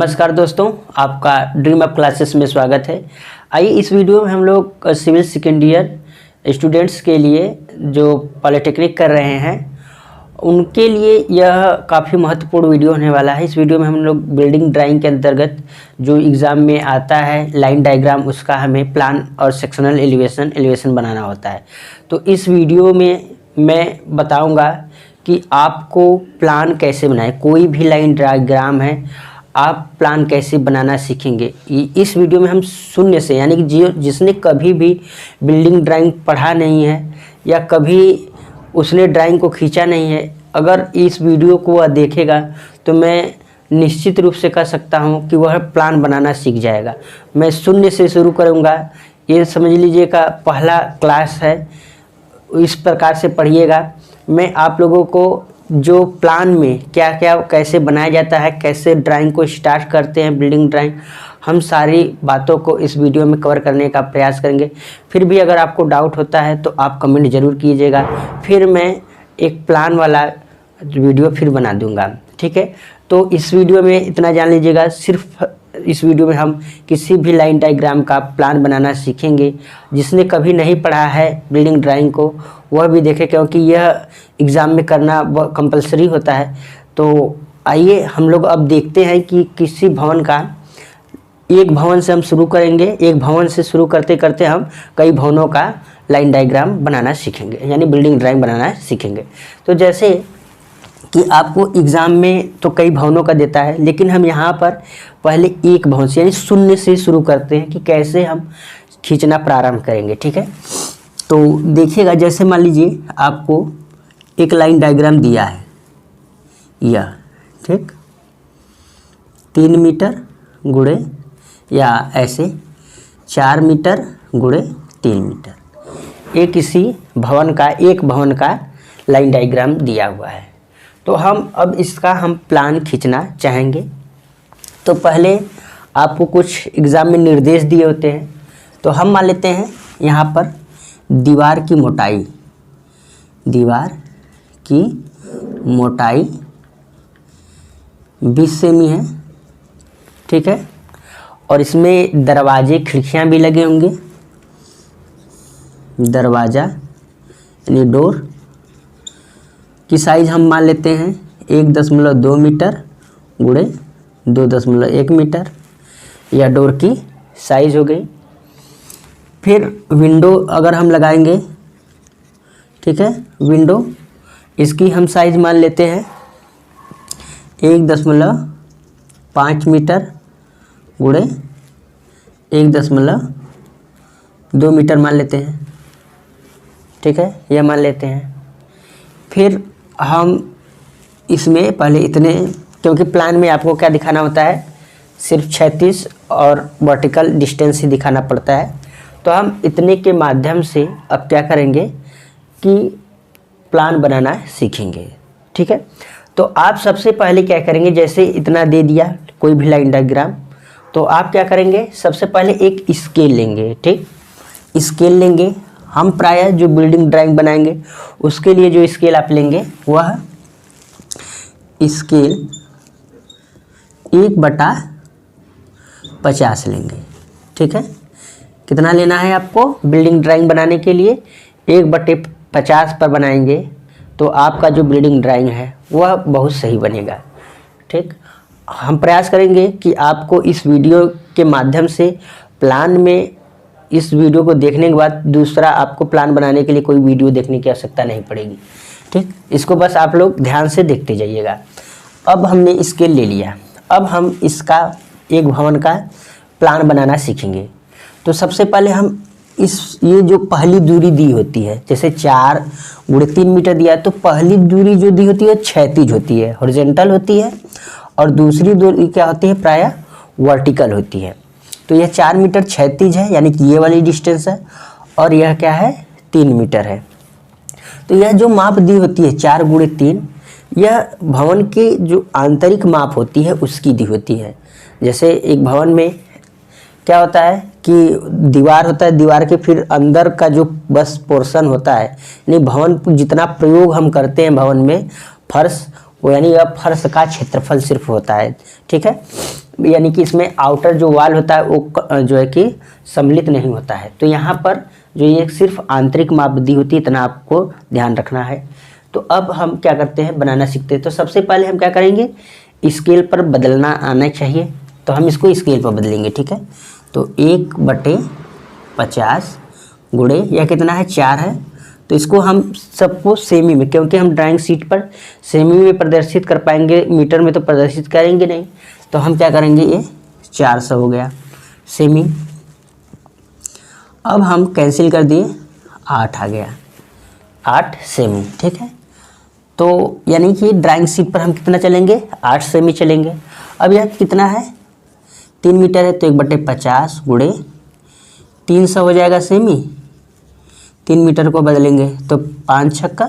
नमस्कार दोस्तों, आपका ड्रीम अप क्लासेस में स्वागत है। आइए इस वीडियो में हम लोग सिविल सेकेंड ईयर स्टूडेंट्स के लिए जो पॉलिटेक्निक कर रहे हैं उनके लिए यह काफ़ी महत्वपूर्ण वीडियो होने वाला है। इस वीडियो में हम लोग बिल्डिंग ड्राइंग के अंतर्गत जो एग्ज़ाम में आता है लाइन डायग्राम, उसका हमें प्लान और सेक्शनल एलिवेशन बनाना होता है। तो इस वीडियो में मैं बताऊंगा कि आपको प्लान कैसे बनाएं। कोई भी लाइन डायग्राम है, आप प्लान कैसे बनाना सीखेंगे। इस वीडियो में हम शून्य से, यानी कि जिसने कभी भी बिल्डिंग ड्राइंग पढ़ा नहीं है या कभी उसने ड्राइंग को खींचा नहीं है, अगर इस वीडियो को वह देखेगा तो मैं निश्चित रूप से कह सकता हूं कि वह प्लान बनाना सीख जाएगा। मैं शून्य से शुरू करूंगा, ये समझ लीजिएगा पहला क्लास है। इस प्रकार से पढ़िएगा। मैं आप लोगों को जो प्लान में क्या क्या कैसे बनाया जाता है, कैसे ड्राइंग को स्टार्ट करते हैं बिल्डिंग ड्राइंग, हम सारी बातों को इस वीडियो में कवर करने का प्रयास करेंगे। फिर भी अगर आपको डाउट होता है तो आप कमेंट ज़रूर कीजिएगा, फिर मैं एक प्लान वाला वीडियो फिर बना दूंगा, ठीक है। तो इस वीडियो में इतना जान लीजिएगा, सिर्फ इस वीडियो में हम किसी भी लाइन डायग्राम का प्लान बनाना सीखेंगे। जिसने कभी नहीं पढ़ा है बिल्डिंग ड्राइंग को वह भी देखे, क्योंकि यह एग्ज़ाम में करना कंपलसरी होता है। तो आइए हम लोग अब देखते हैं कि किसी भवन का, एक भवन से हम शुरू करेंगे। एक भवन से शुरू करते करते हम कई भवनों का लाइन डायग्राम बनाना सीखेंगे, यानी बिल्डिंग ड्राइंग बनाना सीखेंगे। तो जैसे कि आपको एग्ज़ाम में तो कई भवनों का देता है, लेकिन हम यहाँ पर पहले एक भवन से यानी शून्य से शुरू करते हैं कि कैसे हम खींचना प्रारंभ करेंगे, ठीक है। तो देखिएगा, जैसे मान लीजिए आपको एक लाइन डायग्राम दिया है यह, ठीक, 3 मीटर गुणे या ऐसे 4 मीटर गुणे 3 मीटर, एक भवन का लाइन डायग्राम दिया हुआ है। तो हम अब इसका प्लान खींचना चाहेंगे। तो पहले आपको कुछ एग्ज़ाम में निर्देश दिए होते हैं। तो हम मान लेते हैं यहाँ पर दीवार की मोटाई 20 सेमी है, ठीक है। और इसमें दरवाजे खिड़कियाँ भी लगे होंगे। दरवाज़ा यानी डोर की साइज़ हम मान लेते हैं 1.2 मीटर गुणे 2.1 मीटर, या डोर की साइज़ हो गई। फिर विंडो अगर हम लगाएंगे, ठीक है, विंडो इसकी हम साइज़ मान लेते हैं 1.5 मीटर गुणे 1.2 मीटर मान लेते हैं, ठीक है, यह मान लेते हैं। फिर हम इसमें पहले इतने, क्योंकि प्लान में आपको क्या दिखाना होता है, सिर्फ 36 और वर्टिकल डिस्टेंस ही दिखाना पड़ता है। तो हम इतने के माध्यम से अब क्या करेंगे कि प्लान बनाना सीखेंगे, ठीक है। तो आप सबसे पहले क्या करेंगे, जैसे इतना दे दिया कोई भी लाइन डायग्राम, तो आप क्या करेंगे, सबसे पहले एक स्केल लेंगे, ठीक, स्केल लेंगे। हम प्रायः जो बिल्डिंग ड्राइंग बनाएंगे उसके लिए जो स्केल आप लेंगे वह स्केल 1/50 लेंगे, ठीक है। कितना लेना है आपको बिल्डिंग ड्राइंग बनाने के लिए, 1/50 पर बनाएंगे तो आपका जो बिल्डिंग ड्राइंग है वह बहुत सही बनेगा, ठीक। हम प्रयास करेंगे कि आपको इस वीडियो के माध्यम से प्लान में, इस वीडियो को देखने के बाद दूसरा आपको प्लान बनाने के लिए कोई वीडियो देखने की आवश्यकता नहीं पड़ेगी, ठीक। इसको बस आप लोग ध्यान से देखते जाइएगा। अब हमने स्केल ले लिया, अब हम इसका एक भवन का प्लान बनाना सीखेंगे। तो सबसे पहले हम ये जो पहली दूरी दी होती है, जैसे 4 गुणे 3 मीटर दिया है, तो पहली दूरी जो दी होती है क्षैतिज होती है, हॉरिजॉन्टल होती है, और दूसरी दूरी क्या होती है, प्रायः वर्टिकल होती है। तो यह 4 मीटर क्षैतिज है, यानी कि ये वाली डिस्टेंस है, और यह क्या है, 3 मीटर है। तो यह जो माप दी होती है 4 गुणे 3, यह भवन की जो आंतरिक माप होती है उसकी दी होती है। जैसे एक भवन में क्या होता है कि दीवार होता है, दीवार के फिर अंदर का जो बस पोर्शन होता है, यानी भवन जितना प्रयोग हम करते हैं भवन में, फर्श वो यानी अब फर्श का क्षेत्रफल सिर्फ होता है, ठीक है। यानी कि इसमें आउटर जो वाल होता है वो जो है कि सम्मिलित नहीं होता है। तो यहाँ पर जो ये सिर्फ आंतरिक मापदी होती है, इतना आपको ध्यान रखना है। तो अब हम क्या करते हैं, बनाना सीखते हैं। तो सबसे पहले हम क्या करेंगे, स्केल पर बदलना आना चाहिए, तो हम इसको स्केल पर बदलेंगे, ठीक है। तो 1/50 गुणे यह कितना है, 4 है। तो इसको हम सबको सेमी में, क्योंकि हम ड्राइंग शीट पर सेमी में प्रदर्शित कर पाएंगे, मीटर में तो प्रदर्शित करेंगे नहीं। तो हम क्या करेंगे, ये 400 हो गया सेमी। अब हम कैंसिल कर दिए, 8 आ गया, 8 सेमी, ठीक है। तो यानी कि ड्राइंग शीट पर हम कितना चलेंगे, 8 सेमी चलेंगे। अब यह कितना है, 3 मीटर है, तो 1/50 गुणे 300 हो जाएगा सेमी। 3 मीटर को बदलेंगे तो 5 छक्का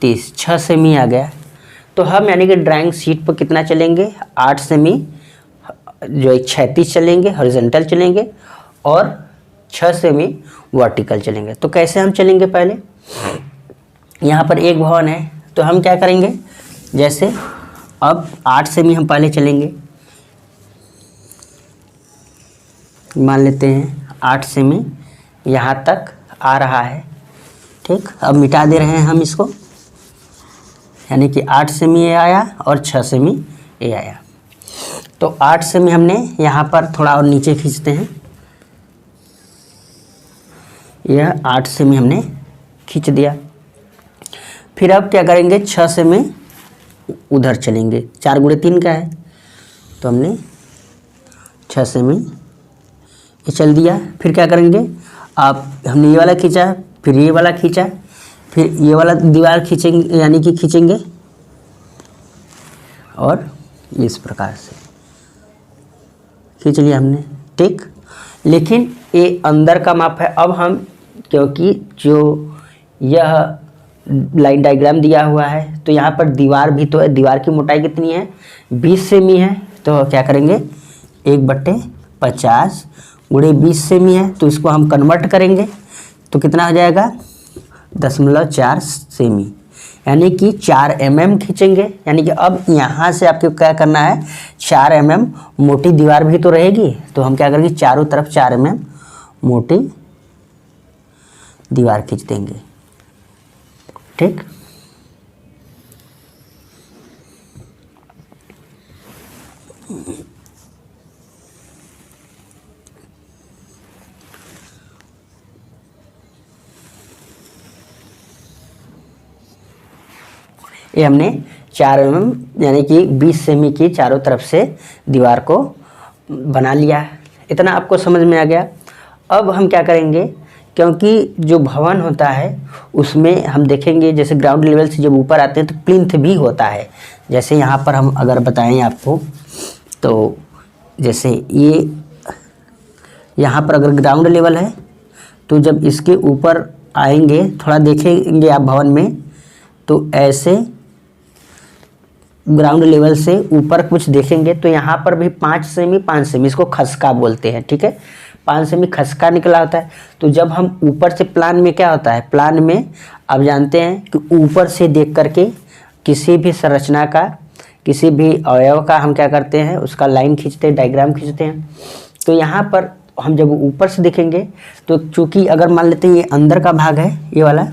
30, 6 सेमी आ गया। तो हम यानी कि ड्राइंग शीट पर कितना चलेंगे, 8 सेमी जो एक क्षैतिज चलेंगे, हॉरिजॉन्टल चलेंगे, और 6 सेमी वर्टिकल चलेंगे। तो कैसे हम चलेंगे, पहले यहाँ पर एक भवन है, तो हम क्या करेंगे, जैसे अब 8 सेमी हम पहले चलेंगे, मान लेते हैं 8 सेमी यहाँ तक आ रहा है, ठीक। अब मिटा दे रहे हैं हम इसको, यानी कि 8 सेमी ये आया और 6 सेमी ये आया। तो 8 सेमी हमने यहाँ पर थोड़ा और नीचे खींचते हैं, यह 8 सेमी हमने खींच दिया। फिर अब क्या करेंगे, 6 सेमी उधर चलेंगे, 4 गुणे 3 का है, तो हमने 6 सेमी ये चल दिया। फिर क्या करेंगे, आप हमने ये वाला खींचा, फिर ये वाला खींचा, फिर ये वाला दीवार खींचेंगे, यानी कि खींचेंगे, और इस प्रकार से खींच लिया हमने, ठीक। लेकिन ये अंदर का माप है। अब हम, क्योंकि जो यह लाइन डायग्राम दिया हुआ है, तो यहाँ पर दीवार भी तो है, दीवार की मोटाई कितनी है, 20 सेमी है। तो क्या करेंगे, 1/50 गुणे 20 सेमी है, तो इसको हम कन्वर्ट करेंगे, तो कितना हो जाएगा, 0.4 सेमी, यानी कि 4 mm खींचेंगे। यानी कि अब यहाँ से आपको क्या करना है, 4 mm मोटी दीवार भी तो रहेगी, तो हम क्या करेंगे, चारों तरफ 4 mm मोटी दीवार खींच देंगे, ठीक। ये हमने 4 mm यानी कि 20 सेमी की चारों तरफ से दीवार को बना लिया है। इतना आपको समझ में आ गया। अब हम क्या करेंगे, क्योंकि जो भवन होता है उसमें हम देखेंगे, जैसे ग्राउंड लेवल से जब ऊपर आते हैं तो प्लिंथ भी होता है। जैसे यहाँ पर हम अगर बताएं आपको, तो जैसे ये यहाँ पर अगर ग्राउंड लेवल है, तो जब इसके ऊपर आएंगे, थोड़ा देखेंगे आप भवन में, तो ऐसे ग्राउंड लेवल से ऊपर कुछ देखेंगे, तो यहाँ पर भी 5 सेमी, इसको खसका बोलते हैं, ठीक है। 5 सेमी खसका निकला होता है। तो जब हम ऊपर से, प्लान में क्या होता है, प्लान में आप जानते हैं कि ऊपर से देख करके किसी भी संरचना का, किसी भी अवयव का हम क्या करते हैं, उसका लाइन खींचते हैं, डायग्राम खींचते हैं। तो यहाँ पर हम जब ऊपर से देखेंगे, तो चूँकि अगर मान लेते हैं ये अंदर का भाग है, ये वाला,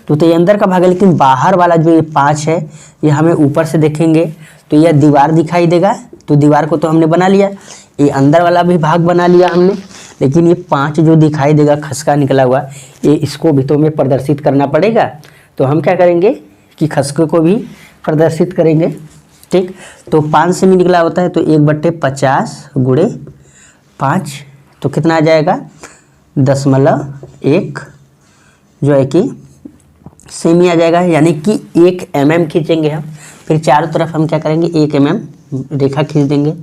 तो ये अंदर का भाग है, लेकिन बाहर वाला जो ये 5 है, ये हमें ऊपर से देखेंगे तो यह दीवार दिखाई देगा। तो दीवार को तो हमने बना लिया, ये अंदर वाला भी भाग बना लिया हमने, लेकिन ये 5 जो दिखाई देगा खसका निकला हुआ, ये इसको भी तो हमें प्रदर्शित करना पड़ेगा। तो हम क्या करेंगे कि खसके को भी प्रदर्शित करेंगे, ठीक। तो 5 सेमी निकला होता है, तो 1/50 गुणे 5, तो कितना आ जाएगा, 0.1 जो है कि सेमी आ जाएगा। यानी कि 1 mm खींचेंगे हम, फिर चारों तरफ हम क्या करेंगे, 1 mm रेखा खींच देंगे।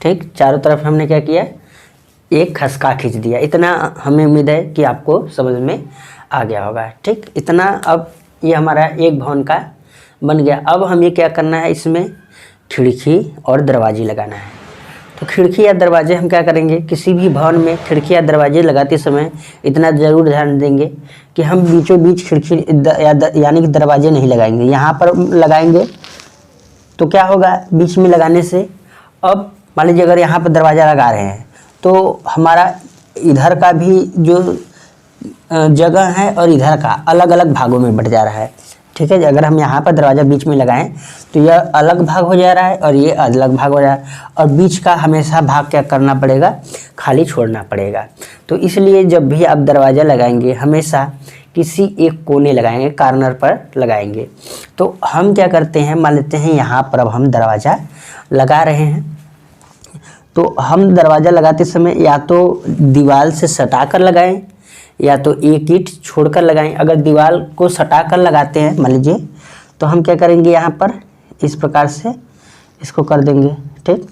ठीक, चारों तरफ हमने क्या किया, एक खसका खींच दिया। इतना हमें उम्मीद है कि आपको समझ में आ गया होगा। ठीक, इतना अब ये हमारा एक भवन का बन गया। अब हमें क्या करना है, इसमें खिड़की और दरवाजे लगाना है। तो खिड़की या दरवाजे हम क्या करेंगे, किसी भी भवन में खिड़की या दरवाजे लगाते समय इतना ज़रूर ध्यान देंगे कि हम बीचों बीच खिड़की यानी कि दरवाजे नहीं लगाएंगे। यहाँ पर लगाएंगे तो क्या होगा, बीच में लगाने से, अब मान लीजिए अगर यहाँ पर दरवाज़ा लगा रहे हैं तो हमारा इधर का भी जो जगह है और इधर का अलग अलग भागों में बट जा रहा है। ठीक है, अगर हम यहाँ पर दरवाज़ा बीच में लगाएं तो यह अलग भाग हो जा रहा है और ये अलग भाग हो रहा है, और बीच का हमेशा भाग क्या करना पड़ेगा, खाली छोड़ना पड़ेगा। तो इसलिए जब भी आप दरवाज़ा लगाएंगे हमेशा किसी एक कोने लगाएंगे, कॉर्नर पर लगाएंगे। तो हम क्या करते हैं, मान लेते हैं यहाँ पर अब हम दरवाज़ा लगा रहे हैं, तो हम दरवाज़ा लगाते समय या तो दीवार से सटा कर लगाएं या तो एक ईंट छोड़कर लगाएं। अगर दीवार को सटा कर लगाते हैं मान लीजिए, तो हम क्या करेंगे, यहाँ पर इस प्रकार से इसको कर देंगे। ठीक,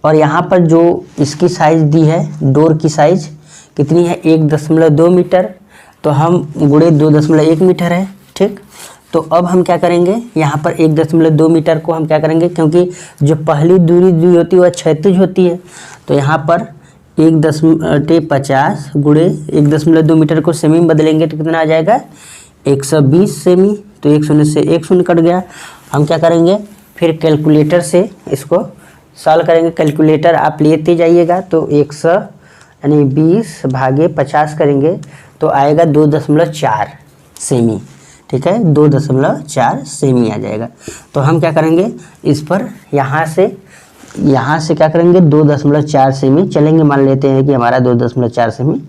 और यहाँ पर जो इसकी साइज़ दी है, डोर की साइज़ कितनी है, 1.2 मीटर, तो हम गुणे 2.1 मीटर है। ठीक, तो अब हम क्या करेंगे, यहाँ पर 1.2 मीटर को हम क्या करेंगे, क्योंकि जो पहली दूरी होती है वह क्षैतिज होती है, तो यहाँ पर 1.50 गुणे 1.2 मीटर को सेमी में बदलेंगे तो कितना आ जाएगा, 120 सेमी। तो एक शून्य से एक शून्य कट गया। हम क्या करेंगे, फिर कैलकुलेटर से इसको सॉल्व करेंगे। कैलकुलेटर आप लेते जाइएगा, तो 100 यानी 20 भागे 50 करेंगे तो आएगा 2.4 सेमी। ठीक है, 2.4 सेमी आ जाएगा। तो हम क्या करेंगे, इस पर यहाँ से क्या करेंगे, 2.4 सेमी चलेंगे। मान लेते हैं कि हमारा 2.4 सेमी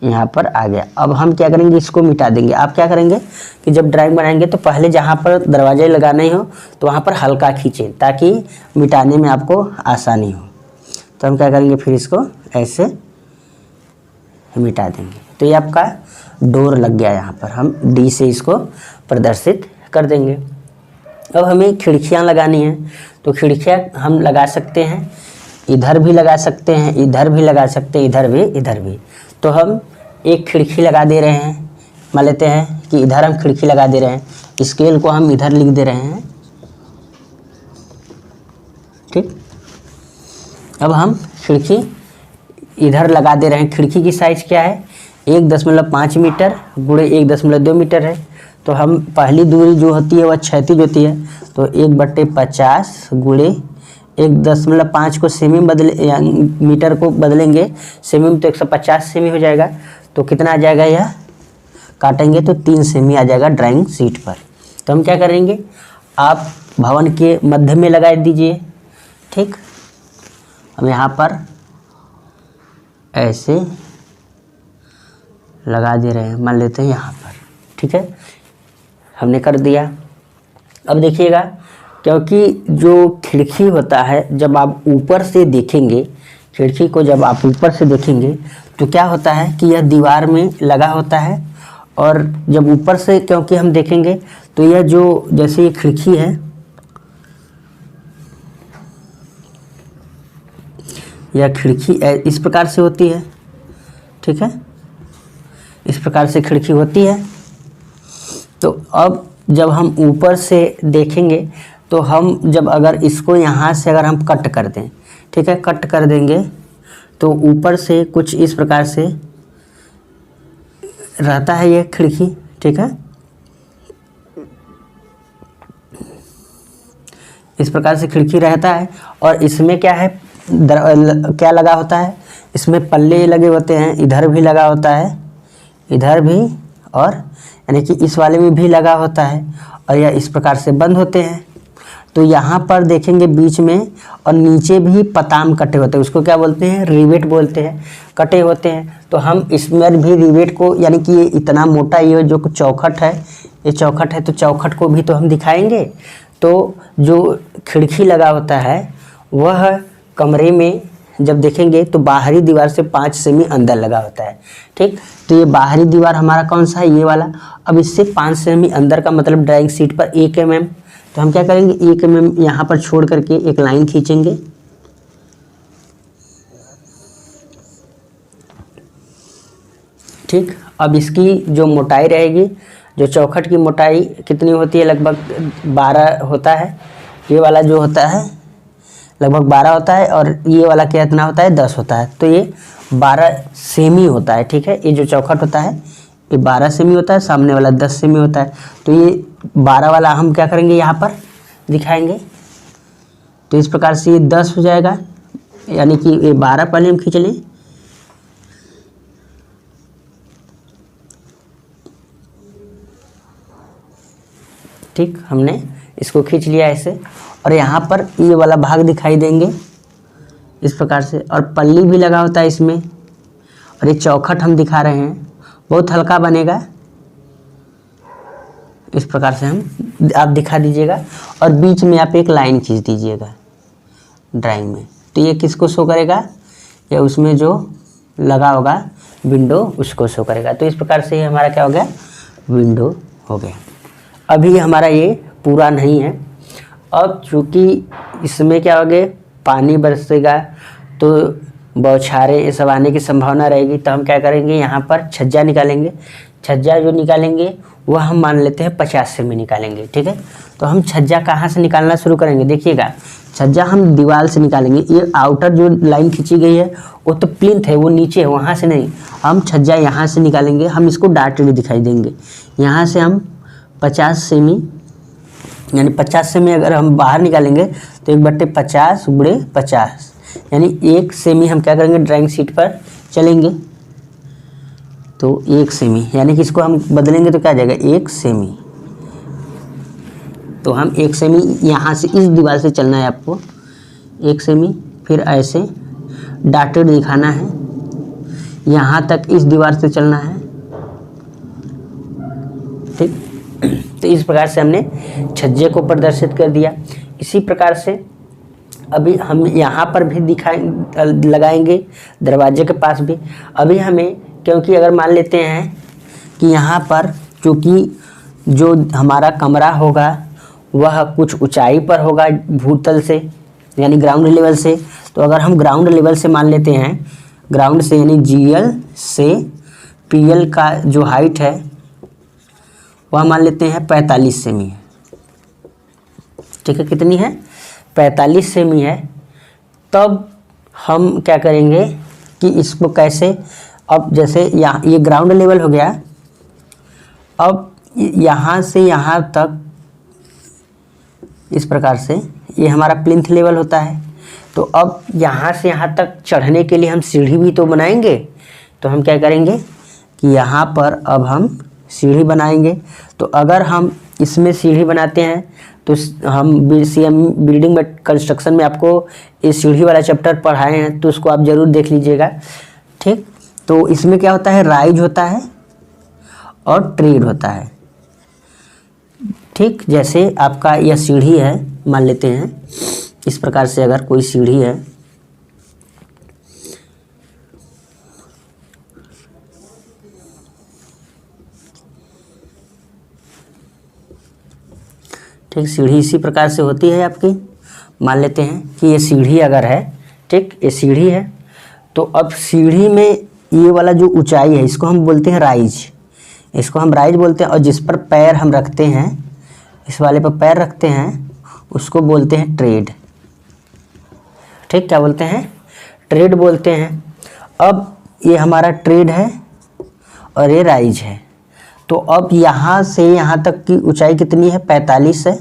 यहाँ पर आ गया। अब हम क्या करेंगे, इसको मिटा देंगे। आप क्या करेंगे कि जब ड्राइंग बनाएंगे तो पहले जहाँ पर दरवाजे लगाने हो तो वहाँ पर हल्का खींचें ताकि मिटाने में आपको आसानी हो। तो हम क्या करेंगे, फिर इसको ऐसे मिटा देंगे। तो ये आपका डोर लग गया। यहाँ पर हम डी से इसको प्रदर्शित कर देंगे। अब हमें खिड़कियाँ लगानी हैं, तो खिड़कियाँ हम लगा सकते हैं, इधर भी लगा सकते हैं, इधर भी लगा सकते हैं, इधर भी। तो हम एक खिड़की लगा दे रहे हैं, मान लेते हैं कि इधर हम खिड़की लगा दे रहे हैं, स्केल को हम इधर लिख दे रहे हैं। ठीक, अब हम खिड़की इधर लगा दे रहे हैं। खिड़की की साइज़ क्या है, 1.5 मीटर गुणे 1.2 मीटर है। तो हम पहली दूरी जो होती है वह क्षैतिज होती है, तो 1/50 गुणे 1.5 को सेमी में बदले, मीटर को बदलेंगे सेमी में, तो 150 सेमी हो जाएगा। तो कितना आ जाएगा, यह काटेंगे तो 3 सेमी आ जाएगा ड्राइंग शीट पर। तो हम क्या करेंगे, आप भवन के मध्य में लगा दीजिए। ठीक, हम यहाँ पर ऐसे लगा दे रहे हैं, मान लेते हैं यहाँ पर। ठीक है, हमने कर दिया। अब देखिएगा, क्योंकि जो खिड़की होता है जब आप ऊपर से देखेंगे, खिड़की को जब आप ऊपर से देखेंगे तो क्या होता है कि यह दीवार में लगा होता है, और जब ऊपर से क्योंकि हम देखेंगे तो यह जो जैसे ये खिड़की है, यह खिड़की इस प्रकार से होती है। ठीक है, इस प्रकार से खिड़की होती है। तो अब जब हम ऊपर से देखेंगे तो हम जब अगर इसको यहाँ से अगर हम कट कर दें, ठीक है, कट कर देंगे तो ऊपर से कुछ इस प्रकार से रहता है ये खिड़की। ठीक है, इस प्रकार से खिड़की रहता है, और इसमें क्या है, क्या लगा होता है, इसमें पल्ले लगे होते हैं, इधर भी लगा होता है, इधर भी, और यानी कि इस वाले में भी लगा होता है, और यह इस प्रकार से बंद होते हैं। तो यहाँ पर देखेंगे बीच में और नीचे भी पताम कटे होते हैं, उसको क्या बोलते हैं, रिवेट बोलते हैं, कटे होते हैं। तो हम इसमें भी रिवेट को, यानी कि ये इतना मोटा ये जो चौखट है, ये चौखट है, तो चौखट को भी तो हम दिखाएंगे। तो जो खिड़की लगा होता है वह कमरे में जब देखेंगे तो बाहरी दीवार से 5 सेमी अंदर लगा होता है। ठीक, तो ये बाहरी दीवार हमारा कौन सा है, ये वाला। अब इससे 5 सेमी अंदर का मतलब ड्राइंग शीट पर 1 mm तो हम क्या करेंगे, 1 mm यहाँ पर छोड़ करके एक लाइन खींचेंगे। ठीक, अब इसकी जो मोटाई रहेगी, जो चौखट की मोटाई कितनी होती है, लगभग 12 होता है। ये वाला जो होता है लगभग 12 होता है और ये वाला कितना होता है, 10 होता है। तो ये 12 सेमी होता है। ठीक है, ये जो चौखट होता है ये 12 सेमी होता है, सामने वाला 10 सेमी होता है। तो ये 12 वाला हम क्या करेंगे, यहाँ पर दिखाएंगे। तो इस प्रकार से ये 10 हो जाएगा, यानी कि ये 12 पहले हम खींच लें। ठीक, हमने इसको खींच लिया ऐसे, और यहाँ पर ये वाला भाग दिखाई देंगे इस प्रकार से, और पल्ली भी लगा होता है इसमें, और ये चौखट हम दिखा रहे हैं, बहुत हल्का बनेगा। इस प्रकार से आप दिखा दीजिएगा, और बीच में आप एक लाइन खींच दीजिएगा ड्राइंग में। तो ये किसको शो करेगा, या उसमें जो लगा होगा विंडो उसको शो करेगा। तो इस प्रकार से ये हमारा क्या हो गया, विंडो हो गया। अभी हमारा ये पूरा नहीं है। अब चूँकि इसमें क्या हो गया, पानी बरसेगा तो बौछारें ये सब आने की संभावना रहेगी। तो हम क्या करेंगे, यहाँ पर छज्जा निकालेंगे। छज्जा जो निकालेंगे वह हम मान लेते हैं 50 सेमी निकालेंगे। ठीक है, तो हम छज्जा कहाँ से निकालना शुरू करेंगे, देखिएगा। छज्जा हम दीवार से निकालेंगे। ये आउटर जो लाइन खींची गई है वो तो प्लिंथ है, वो नीचे है, वहाँ से नहीं। हम छज्जा यहाँ से निकालेंगे। हम इसको डाटेड दिखाई देंगे। यहाँ से हम 50 सेमी, यानी 50 सेमी अगर हम बाहर निकालेंगे तो 1/50 गुणे 50, यानी 1 सेमी हम क्या करेंगे, ड्राइंग शीट पर चलेंगे। तो 1 सेमी, यानी कि इसको हम बदलेंगे तो क्या आ जाएगा, 1 सेमी। तो हम 1 सेमी यहाँ से इस दीवार से चलना है आपको, 1 सेमी, फिर ऐसे डाटेड दिखाना है, यहाँ तक इस दीवार से चलना है। ठीक, तो इस प्रकार से हमने छज्जे को प्रदर्शित कर दिया। इसी प्रकार से अभी हम यहाँ पर भी लगाएंगे, दरवाजे के पास भी। अभी हमें, क्योंकि अगर मान लेते हैं कि यहाँ पर चूँकि जो हमारा कमरा होगा वह कुछ ऊंचाई पर होगा भूतल से, यानी ग्राउंड लेवल से। तो अगर हम ग्राउंड लेवल से मान लेते हैं, ग्राउंड से यानी GL से PL का जो हाइट है वह मान लेते हैं 45 सेमी है। ठीक है, कितनी है, 45 सेमी है। तब हम क्या करेंगे कि इसको कैसे, अब जैसे यहाँ ये ग्राउंड लेवल हो गया, अब यहाँ से यहाँ तक इस प्रकार से ये हमारा प्लिंथ लेवल होता है। तो अब यहाँ से यहाँ तक चढ़ने के लिए हम सीढ़ी भी तो बनाएंगे। तो हम क्या करेंगे कि यहाँ पर अब हम सीढ़ी बनाएंगे। तो अगर हम इसमें सीढ़ी बनाते हैं तो हम CM बिल्डिंग में कंस्ट्रक्शन में आपको ये सीढ़ी वाला चैप्टर पढ़ाए हैं, तो उसको आप ज़रूर देख लीजिएगा। ठीक, तो इसमें क्या होता है, राइज होता है और ट्रेड होता है। ठीक, जैसे आपका यह सीढ़ी है, मान लेते हैं इस प्रकार से अगर कोई सीढ़ी है, ठीक, सीढ़ी इसी प्रकार से होती है आपकी। मान लेते हैं कि ये सीढ़ी अगर है, ठीक, ये सीढ़ी है। तो अब सीढ़ी में ये वाला जो ऊंचाई है इसको हम बोलते हैं राइज, इसको हम राइज बोलते हैं। और जिस पर पैर हम रखते हैं, इस वाले पर पैर रखते हैं, उसको बोलते हैं ट्रेड। ठीक, क्या बोलते हैं, ट्रेड बोलते हैं। अब ये हमारा ट्रेड है और ये राइज है। तो अब यहाँ से यहाँ तक की ऊंचाई कितनी है, 45 है।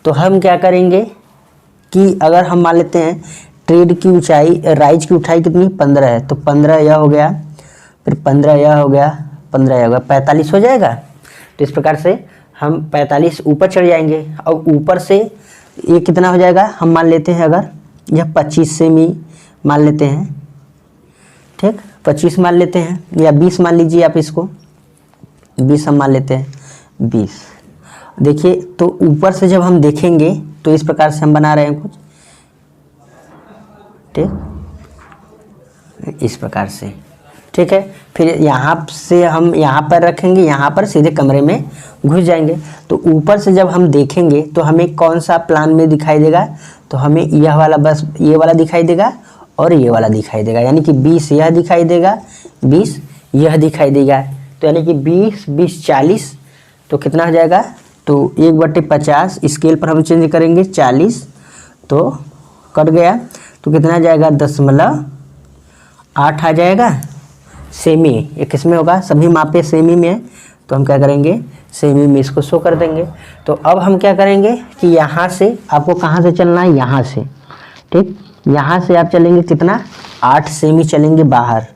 तो हम क्या करेंगे कि अगर हम मान लेते हैं ट्रेड की ऊंचाई, राइज की ऊंचाई कितनी, 15 है। तो 15 यह हो गया, फिर 15 यह हो गया, 15 यह हो गया, 45 हो जाएगा। तो इस प्रकार से हम 45 ऊपर चढ़ जाएंगे। और ऊपर से ये कितना हो जाएगा, हम मान लेते हैं अगर यह 25 सेमी मान लेते हैं। ठीक, 25 मान लेते हैं, या 20 मान लीजिए आप इसको, 20 हम मान लेते हैं, 20। देखिए, तो ऊपर से जब हम देखेंगे तो इस प्रकार से हम बना रहे हैं कुछ, ठीक, इस प्रकार से। ठीक। ठीक है। फिर यहाँ से हम यहाँ पर रखेंगे, यहाँ पर सीधे कमरे में घुस जाएंगे। तो ऊपर से जब हम देखेंगे तो हमें कौन सा प्लान में दिखाई देगा, तो हमें यह वाला, बस ये वाला दिखाई देगा और ये वाला दिखाई देगा, यानी कि 20 यह दिखाई देगा, 20 यह दिखाई देगा। तो यानी कि 20 20 40, तो कितना हो जाएगा, तो 1/50 स्केल पर हम चेंज करेंगे 40, तो कट गया, तो कितना जाएगा 0.8 आ जाएगा सेमी। ये किस में होगा, सभी मापे सेमी में है, तो हम क्या करेंगे सेमी में इसको शो कर देंगे। तो अब हम क्या करेंगे कि यहाँ से आपको कहाँ से चलना है, यहाँ से, ठीक, यहाँ से आप चलेंगे कितना 8 सेमी चलेंगे बाहर,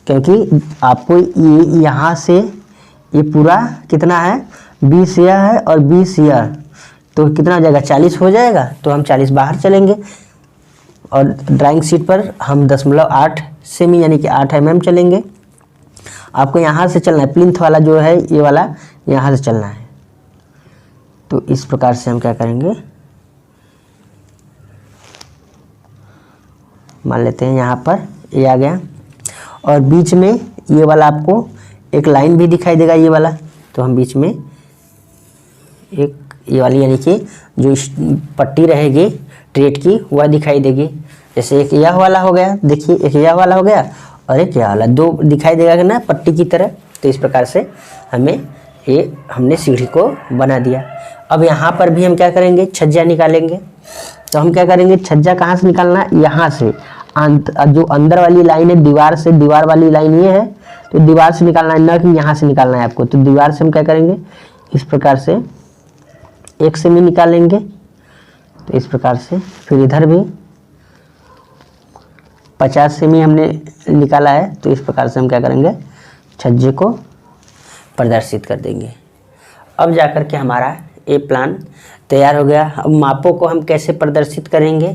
क्योंकि आपको ये यहाँ से ये पूरा कितना है 20 यह है और 20 यह, तो कितना हो जाएगा 40 हो जाएगा। तो हम 40 बाहर चलेंगे और ड्राइंग शीट पर हम 0.8 सेमी यानी कि 8 mm चलेंगे। आपको यहाँ से चलना है, प्लिंथ वाला जो है ये वाला यहाँ से चलना है। तो इस प्रकार से हम क्या करेंगे, मान लेते हैं यहाँ पर ये आ गया और बीच में ये वाला आपको एक लाइन भी दिखाई देगा ये वाला, तो हम बीच में एक ये वाली यानी कि जो पट्टी रहेगी ट्रेड की वह दिखाई देगी। जैसे एक यह वाला हो गया, देखिए एक यह वाला हो गया और एक यह वाला, दो दिखाई देगा कि ना पट्टी की तरह। तो इस प्रकार से हमने सीढ़ी को बना दिया। अब यहाँ पर भी हम क्या करेंगे, छज्जा निकालेंगे। तो हम क्या करेंगे, छज्जा कहाँ से निकालना, यहाँ से, जो अंदर वाली लाइन है दीवार से, दीवार वाली लाइन ये है, तो दीवार से निकालना है, ना कि यहाँ से निकालना है आपको। तो दीवार से हम क्या करेंगे, इस प्रकार से 1 सेमी निकालेंगे। तो इस प्रकार से फिर इधर भी 50 सेमी हमने निकाला है। तो इस प्रकार से हम क्या करेंगे, छज्जे को प्रदर्शित कर देंगे। अब जाकर के हमारा ये प्लान तैयार हो गया। अब मापों को हम कैसे प्रदर्शित करेंगे,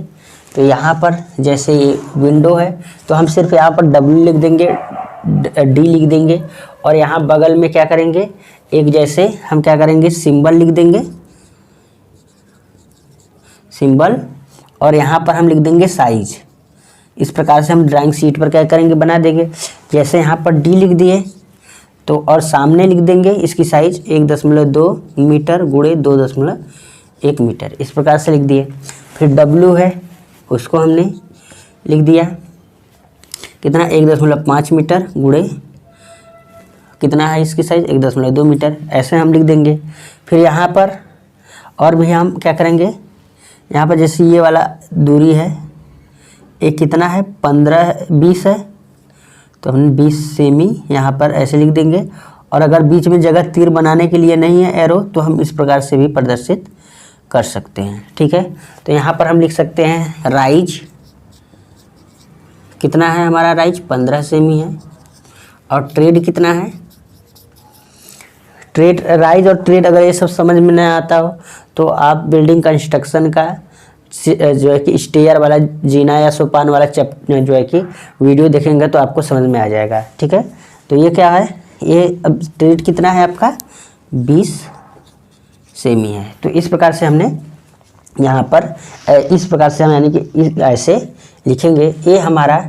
तो यहाँ पर जैसे ये विंडो है तो हम सिर्फ यहाँ पर W लिख देंगे, D लिख देंगे और यहाँ बगल में क्या करेंगे, एक जैसे हम क्या करेंगे सिंबल लिख देंगे, सिंबल, और यहाँ पर हम लिख देंगे साइज। इस प्रकार से हम ड्राइंग शीट पर क्या करेंगे, बना देंगे। जैसे यहाँ पर D लिख दिए तो और सामने लिख देंगे इसकी साइज 1.2 मीटर गुणे 2.1 मीटर, इस प्रकार से लिख दिए। फिर W है उसको हमने लिख दिया कितना 1.5 मीटर गुणे कितना है इसकी साइज 1.2 मीटर, ऐसे हम लिख देंगे। फिर यहाँ पर और भी हम क्या करेंगे, यहाँ पर जैसे ये वाला दूरी है एक कितना है 20 है, तो हमने 20 सेमी यहाँ पर ऐसे लिख देंगे। और अगर बीच में जगह तीर बनाने के लिए नहीं है एरो, तो हम इस प्रकार से भी प्रदर्शित कर सकते हैं, ठीक है। तो यहाँ पर हम लिख सकते हैं राइज, कितना है हमारा राइज 15 सेमी है। और ट्रेड कितना है, ट्रेड, राइज और ट्रेड अगर ये सब समझ में नहीं आता हो तो आप बिल्डिंग कंस्ट्रक्शन का जो है कि स्टेयर वाला जीना या सोपान वाला जो है कि वीडियो देखेंगे तो आपको समझ में आ जाएगा, ठीक है। तो ये क्या है, ये अब ट्रेड कितना है आपका 20 सेमी है। तो इस प्रकार से हमने यहाँ पर इस प्रकार से हम यानी कि ऐसे लिखेंगे ये हमारा।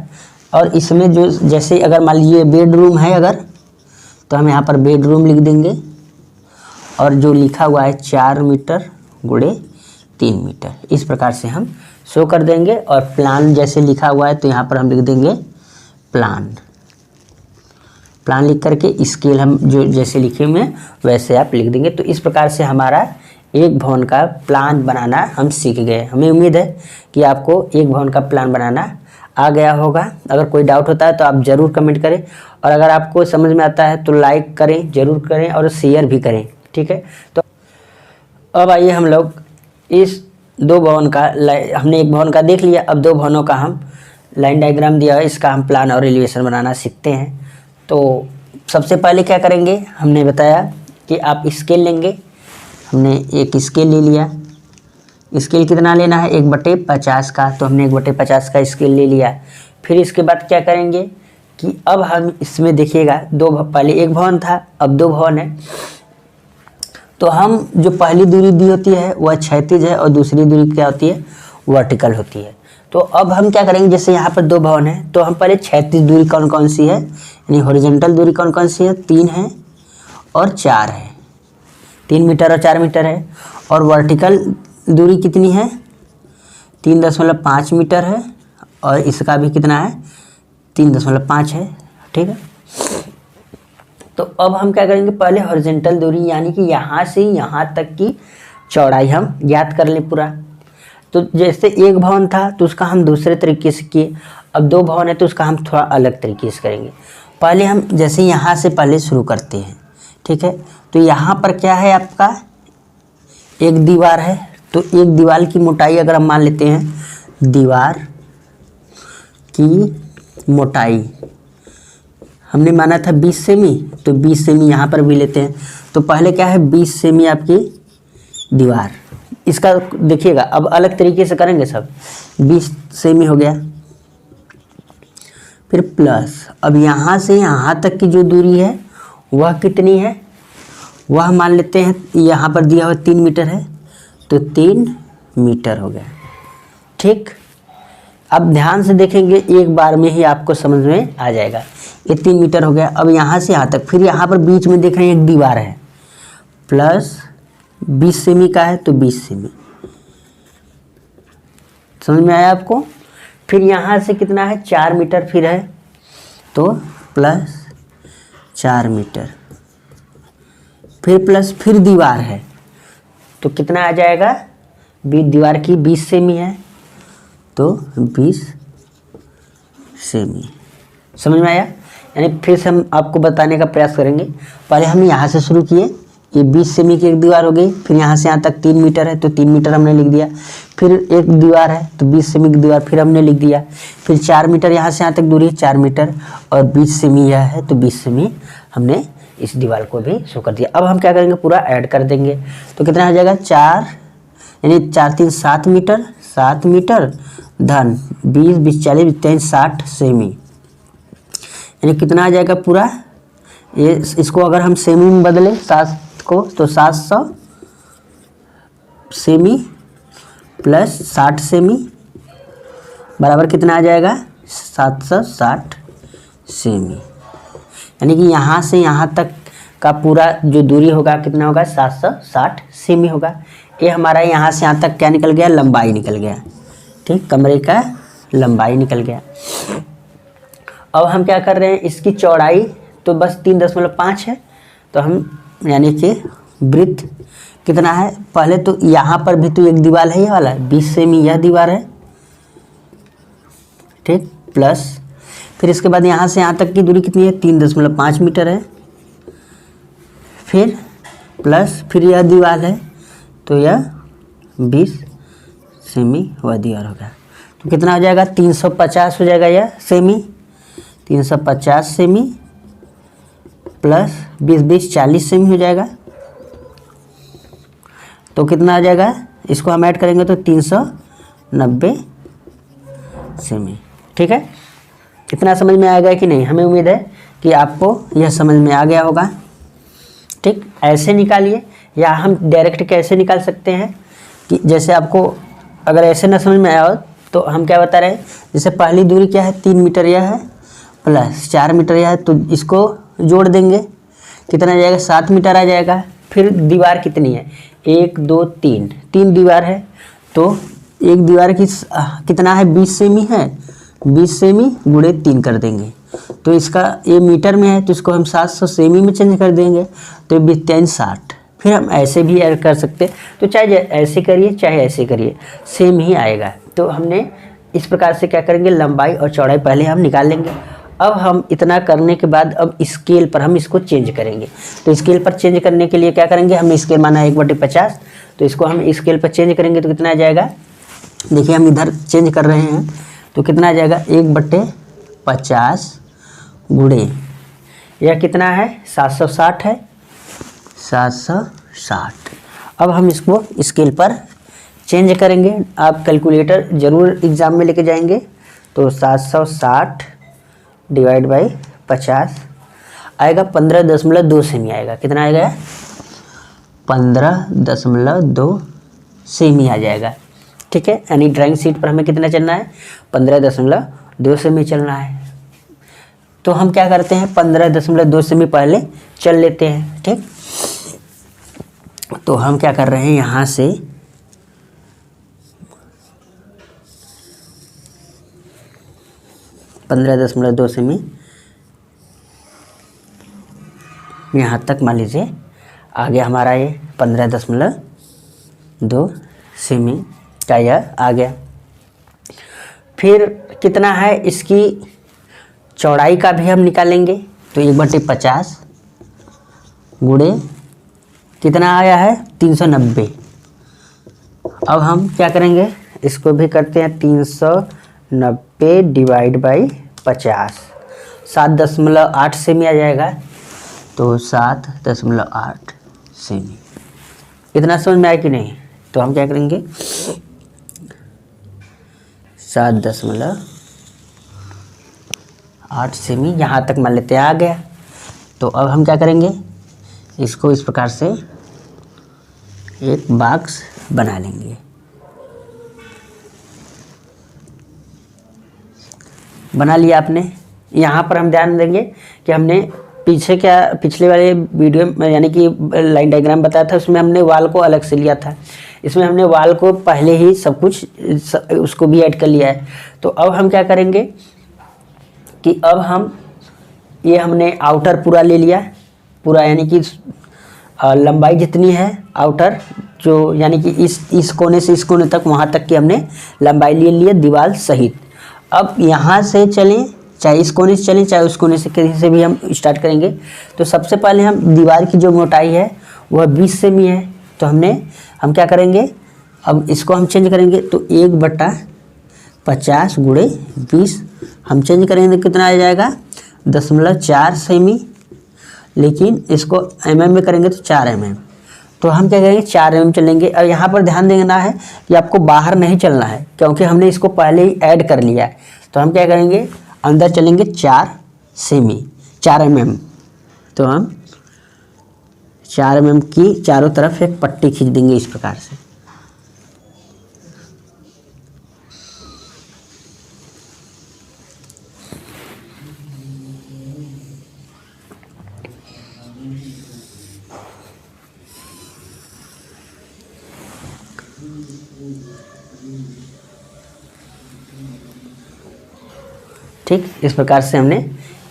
और इसमें जो जैसे अगर मान लीजिए बेडरूम है अगर, तो हम यहाँ पर बेडरूम लिख देंगे और जो लिखा हुआ है 4 मीटर गुणे 3 मीटर, इस प्रकार से हम शो कर देंगे। और प्लान जैसे लिखा हुआ है तो यहाँ पर हम लिख देंगे प्लान, प्लान लिख करके स्केल हम जो जैसे लिखे हुए हैं वैसे आप लिख देंगे। तो इस प्रकार से हमारा एक भवन का प्लान बनाना हम सीख गए। हमें उम्मीद है कि आपको एक भवन का प्लान बनाना आ गया होगा। अगर कोई डाउट होता है तो आप ज़रूर कमेंट करें, और अगर आपको समझ में आता है तो लाइक करें, ज़रूर करें और शेयर भी करें, ठीक है। तो अब आइए हम लोग इस 2 भवन का, हमने एक भवन का देख लिया, अब 2 भवनों का हम लाइन डायग्राम दिया है, इसका हम प्लान और एलिवेशन बनाना सीखते हैं। तो सबसे पहले क्या करेंगे, हमने बताया कि आप स्केल लेंगे, हमने एक स्केल ले लिया। स्केल कितना लेना है 1/50 का, तो हमने 1/50 का स्केल ले लिया। फिर इसके बाद क्या करेंगे कि अब हम इसमें देखिएगा पहले एक भवन था, अब 2 भवन है। तो हम जो पहली दूरी दी होती है वह क्षैतिज है और दूसरी दूरी क्या होती है वर्टिकल होती है। तो तो अब हम क्या करेंगे, जैसे यहाँ पर 2 भवन है तो हम पहले क्षैतिज दूरी कौन कौन सी है, यानी हॉरिजॉन्टल दूरी कौन कौन सी है, 3 है और 4 है, 3 मीटर और 4 मीटर है। और वर्टिकल दूरी कितनी है, 3.5 मीटर है और इसका भी कितना है, 3.5 है। ठीक है, तो अब हम क्या करेंगे, पहले हॉरिजॉन्टल दूरी यानी कि यहाँ से यहाँ तक की चौड़ाई हम ज्ञात कर लें पूरा। तो जैसे एक भवन था तो उसका हम दूसरे तरीके से किए, अब 2 भवन है तो उसका हम थोड़ा अलग तरीके से करेंगे। पहले हम जैसे यहाँ से पहले शुरू करते हैं। ठीक है, तो यहाँ पर क्या है, आपका एक दीवार है, तो एक दीवार की मोटाई अगर हम मान लेते हैं, दीवार की मोटाई हमने माना था 20 सेमी, तो 20 सेमी यहाँ पर भी लेते हैं। तो पहले क्या है, 20 सेमी आपकी दीवार, इसका देखिएगा अब अलग तरीके से करेंगे सब। 20 सेमी हो गया, फिर प्लस अब यहाँ से यहाँ तक की जो दूरी है वह कितनी है, वह मान लेते हैं, यहाँ पर दिया हुआ 3 मीटर है तो 3 मीटर हो गया। ठीक, अब ध्यान से देखेंगे, एक बार में ही आपको समझ में आ जाएगा। ये 3 मीटर हो गया। अब यहाँ से यहाँ तक, फिर यहाँ पर बीच में देख रहे हैं एक दीवार है, प्लस 20 सेमी का है तो 20 सेमी, समझ में आया आपको। फिर यहाँ से कितना है, 4 मीटर फिर है तो प्लस 4 मीटर, फिर प्लस फिर दीवार है तो कितना आ जाएगा, दीवार की 20 सेमी है तो 20 सेमी, समझ में आया। यानी फिर से हम आपको बताने का प्रयास करेंगे। पहले हम यहाँ से शुरू किए, ये 20 सेमी की एक दीवार हो गई, फिर यहाँ से यहाँ तक 3 मीटर है तो 3 मीटर हमने लिख दिया। फिर एक दीवार है तो 20 सेमी की दीवार फिर हमने लिख दिया। फिर 4 मीटर यहाँ से यहाँ तक दूरी 4 मीटर और 20 सेमी यह है तो 20 सेमी हमने इस दीवार को भी शो कर दिया। अब हम क्या करेंगे, पूरा ऐड कर देंगे तो कितना हो जाएगा, 4 यानी 4 3 7 मीटर, 7 मीटर धन 20 20 40 23 60 सेमी, यानी कितना आ जाएगा पूरा। ये इसको अगर हम सेमी में बदलें 7 को तो 700 सेमी प्लस 60 सेमी बराबर कितना आ जाएगा, 760 सेमी, यानी कि यहाँ से यहाँ तक का पूरा जो दूरी होगा कितना होगा, 760 सेमी होगा। ये हमारा यहाँ से यहाँ तक क्या निकल गया, लंबाई निकल गया। ठीक, कमरे का लंबाई निकल गया। अब हम क्या कर रहे हैं, इसकी चौड़ाई तो बस 3.5 है, तो हम यानी कि वृत्त कितना है, पहले तो यहाँ पर भी तो एक दीवार है, ये वाला 20 सेमी यह दीवार है। ठीक, प्लस फिर इसके बाद यहाँ से यहाँ तक की दूरी कितनी है, 3.5 मीटर है। फिर प्लस फिर यह दीवार है तो यह 20 सेमी वह दीवार होगा, तो कितना हो जाएगा, 350 हो जाएगा यह सेमी, 350 सेमी प्लस 20 20 40 सेमी हो जाएगा। तो कितना आ जाएगा, इसको हम ऐड करेंगे तो 390 सेमी। ठीक है, इतना समझ में आएगा कि नहीं, हमें उम्मीद है कि आपको यह समझ में आ गया होगा। ठीक, ऐसे निकालिए, या हम डायरेक्ट कैसे निकाल सकते हैं कि जैसे आपको अगर ऐसे ना समझ में आया हो तो हम क्या बता रहे हैं, जैसे पहली दूरी क्या है, 3 मीटर यह है प्लस 4 मीटर यह है, तो इसको जोड़ देंगे कितना आ जाएगा, 7 मीटर आ जाएगा। फिर दीवार कितनी है, 1 2 3 3 दीवार है, तो एक दीवार की कितना है, 20 सेमी है, 20 सेमी गुणे 3 कर देंगे, तो इसका ये मीटर में है तो इसको हम 700 सेमी में चेंज कर देंगे तो 20 60। फिर हम ऐसे भी ऐड कर सकते हैं, तो चाहे ऐसे करिए चाहे ऐसे करिए सेम ही आएगा। तो हमने इस प्रकार से क्या करेंगे, लंबाई और चौड़ाई पहले हम निकाल लेंगे। अब हम इतना करने के बाद अब स्केल पर हम इसको चेंज करेंगे। तो स्केल पर चेंज करने के लिए क्या करेंगे, हमने स्केल माना है 1/50, तो इसको हम स्केल पर चेंज करेंगे तो कितना आ जाएगा, देखिए हम इधर चेंज कर रहे हैं तो कितना आ जाएगा, 1/50 गुणे यह कितना है, 760 है, 760। अब हम इसको स्केल पर चेंज करेंगे। आप कैलकुलेटर ज़रूर एग्ज़ाम में लेके जाएंगे, तो 760 डिवाइड बाई 50 आएगा 15.2 सेमी आएगा। कितना आएगा, 15.2 सेमी आ जाएगा। ठीक है, यानी ड्राइंग शीट पर हमें कितना चलना है, 15.2 सेमी चलना है। तो हम क्या करते हैं, 15.2 सेमी पहले चल लेते हैं। ठीक, तो हम क्या कर रहे हैं, यहाँ से 15.2 सेमी यहाँ तक मान लीजिए आ गया हमारा, ये 15.2 सेमी का यह आ गया। फिर कितना है, इसकी चौड़ाई का भी हम निकालेंगे। तो 1/50 गुणे कितना आया है, 390। अब हम क्या करेंगे, इसको भी करते हैं 390 डिवाइड बाई 50, 7.8 सेमी आ जाएगा। तो 7.8 सेमी, इतना समझ में आया कि नहीं। तो हम क्या करेंगे, 7.8 सेमी यहाँ तक मान लेते हैं आ गया। तो अब हम क्या करेंगे, इसको इस प्रकार से एक बॉक्स बना लेंगे। बना लिया आपने। यहाँ पर हम ध्यान देंगे कि हमने पिछले वाले वीडियो में यानी कि लाइन डायग्राम बताया था, उसमें हमने वाल को अलग से लिया था। इसमें हमने वाल को पहले ही सब कुछ उसको भी ऐड कर लिया है। तो अब हम क्या करेंगे कि अब हम ये हमने आउटर पूरा ले लिया, पूरा यानी कि लंबाई जितनी है आउटर, जो यानी कि इस कोने से इस कोने तक, वहाँ तक की हमने लंबाई ले ली है दीवार सहित। अब यहाँ से चलें, चाहे इस कोने से चलें चाहे उस कोने से, कहीं से भी हम स्टार्ट करेंगे। तो सबसे पहले हम दीवार की जो मोटाई है वह 20 सेमी है। तो हम क्या करेंगे, अब इसको हम चेंज करेंगे। तो 1/50 गुणे 20 हम चेंज करेंगे, कितना आ जाएगा, 0.4 सेमी। लेकिन इसको mm में करेंगे तो 4 mm। तो हम क्या करेंगे, 4 mm चलेंगे। और यहाँ पर ध्यान देना है कि आपको बाहर नहीं चलना है, क्योंकि हमने इसको पहले ही ऐड कर लिया है। तो हम क्या करेंगे, अंदर चलेंगे 4 सेमी, 4 mm। तो हम 4 mm की चारों तरफ एक पट्टी खींच देंगे इस प्रकार से। ठीक, इस प्रकार से हमने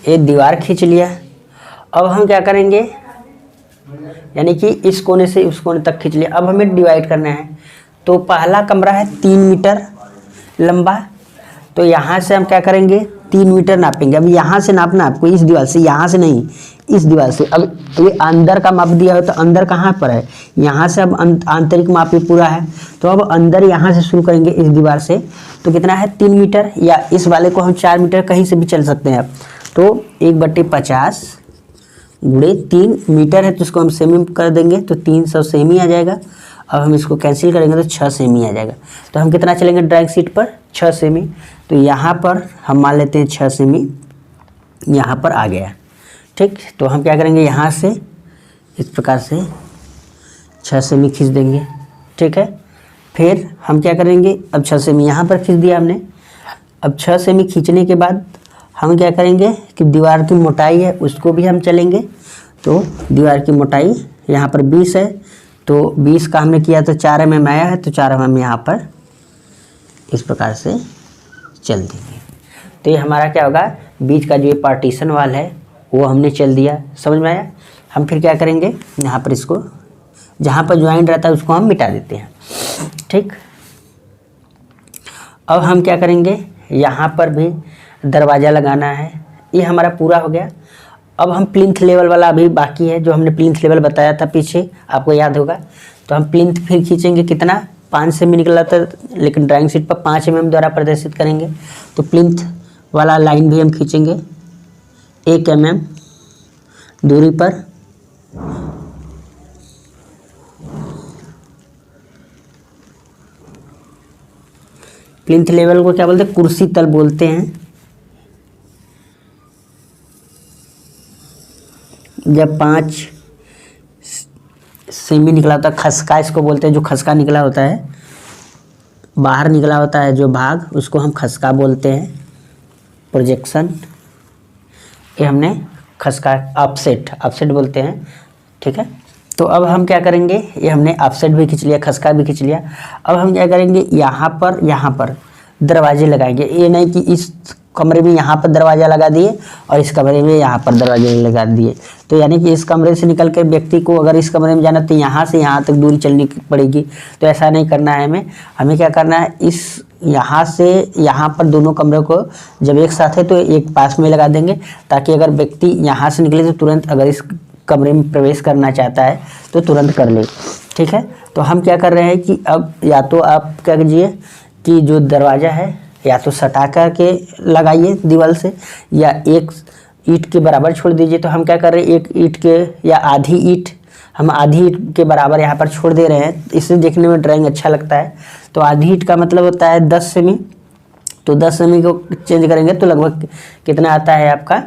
एक दीवार खींच लिया। अब हम क्या करेंगे, यानी कि इस कोने से उस कोने तक खींच लिया। अब हमें डिवाइड करना है। तो पहला कमरा है 3 मीटर लंबा। तो यहाँ से हम क्या करेंगे, 3 मीटर नापेंगे। अब यहाँ से नापना आपको, इस दीवार से, यहाँ से नहीं, इस दीवार से। अब ये अंदर का माप दिया हो तो अंदर कहाँ पर है, यहाँ से। अब आंतरिक माप ये पूरा है। तो अब अंदर यहाँ से शुरू करेंगे इस दीवार से। तो कितना है, 3 मीटर, या इस वाले को हम 4 मीटर कहीं से भी चल सकते हैं। तो 1/50 गुणे 3 मीटर है, तो इसको हम सेमी कर देंगे तो 300 सेमी आ जाएगा। अब हम इसको कैंसिल करेंगे तो 6 सेमी आ जाएगा। तो हम कितना चलेंगे ड्राइंग शीट पर, 6 सेमी। तो यहाँ पर हम मान लेते हैं 6 सेमी यहाँ पर आ गया। ठीक, तो हम क्या करेंगे, यहाँ से इस प्रकार से 6 सेमी खींच देंगे। ठीक है, फिर हम क्या करेंगे, अब 6 सेमी यहाँ पर खींच दिया हमने। अब 6 सेमी खींचने के बाद हम क्या करेंगे कि दीवार की मोटाई है उसको भी हम चलेंगे। तो दीवार की मोटाई यहाँ पर 20 है, तो 20 का हमने किया तो 4 mm आया है। तो 4 mm यहाँ पर इस प्रकार से चल देंगे। तो ये हमारा क्या होगा, बीच का जो ये पार्टीशन वाल है वो हमने चल दिया। समझ में आया। हम फिर क्या करेंगे, यहाँ पर इसको जहाँ पर ज्वाइंट रहता है उसको हम मिटा देते हैं। ठीक, अब हम क्या करेंगे, यहाँ पर भी दरवाज़ा लगाना है। ये हमारा पूरा हो गया। अब हम प्लिंथ लेवल वाला अभी बाकी है, जो हमने प्लिंथ लेवल बताया था पीछे, आपको याद होगा। तो हम प्लिंथ फिर खींचेंगे, कितना, 5 सेमी निकला था, लेकिन ड्राइंग शीट पर 5 mm द्वारा प्रदर्शित करेंगे। तो प्लिंथ वाला लाइन भी हम खींचेंगे 1 mm दूरी पर। प्लिंथ लेवल को क्या बोलते हैं, कुर्सी तल बोलते हैं। जब 5 सेमी निकला होता है, खसका इसको बोलते हैं, जो खसका निकला होता है बाहर निकला होता है जो भाग, उसको हम खसका बोलते हैं, प्रोजेक्शन। ये हमने खसका, ऑफसेट बोलते हैं, ठीक है। तो अब हम क्या करेंगे, ये हमने ऑफसेट भी खींच लिया, खसका भी खींच लिया। अब हम क्या करेंगे, यहाँ पर दरवाजे लगाएंगे। ये नहीं कि इस कमरे में यहाँ पर दरवाज़ा लगा दिए और इस कमरे में यहाँ पर दरवाजे लगा दिए। तो यानी कि इस कमरे से निकल कर व्यक्ति को अगर इस कमरे में जाना तो यहाँ से यहाँ तक दूरी चलनी पड़ेगी। तो ऐसा नहीं करना है हमें क्या करना है, इस यहाँ से यहाँ पर दोनों कमरों को जब एक साथ है तो एक पास में लगा देंगे, ताकि अगर व्यक्ति यहाँ से निकले तो तुरंत अगर इस कमरे में प्रवेश करना चाहता है तो तुरंत कर ले, ठीक है। तो हम क्या कर रहे हैं कि अब या तो आप क्या कीजिए कि जो दरवाज़ा है या तो सटा करके लगाइए दीवार से, या एक ईंट के बराबर छोड़ दीजिए। तो हम क्या कर रहे हैं, एक ईंट के या आधी ईंट, हम आधी ईंट के बराबर यहाँ पर छोड़ दे रहे हैं, इससे देखने में ड्राइंग अच्छा लगता है। तो आधी ईंट का मतलब होता है 10 सेमी, तो 10 सेमी को चेंज करेंगे तो लगभग कितना आता है आपका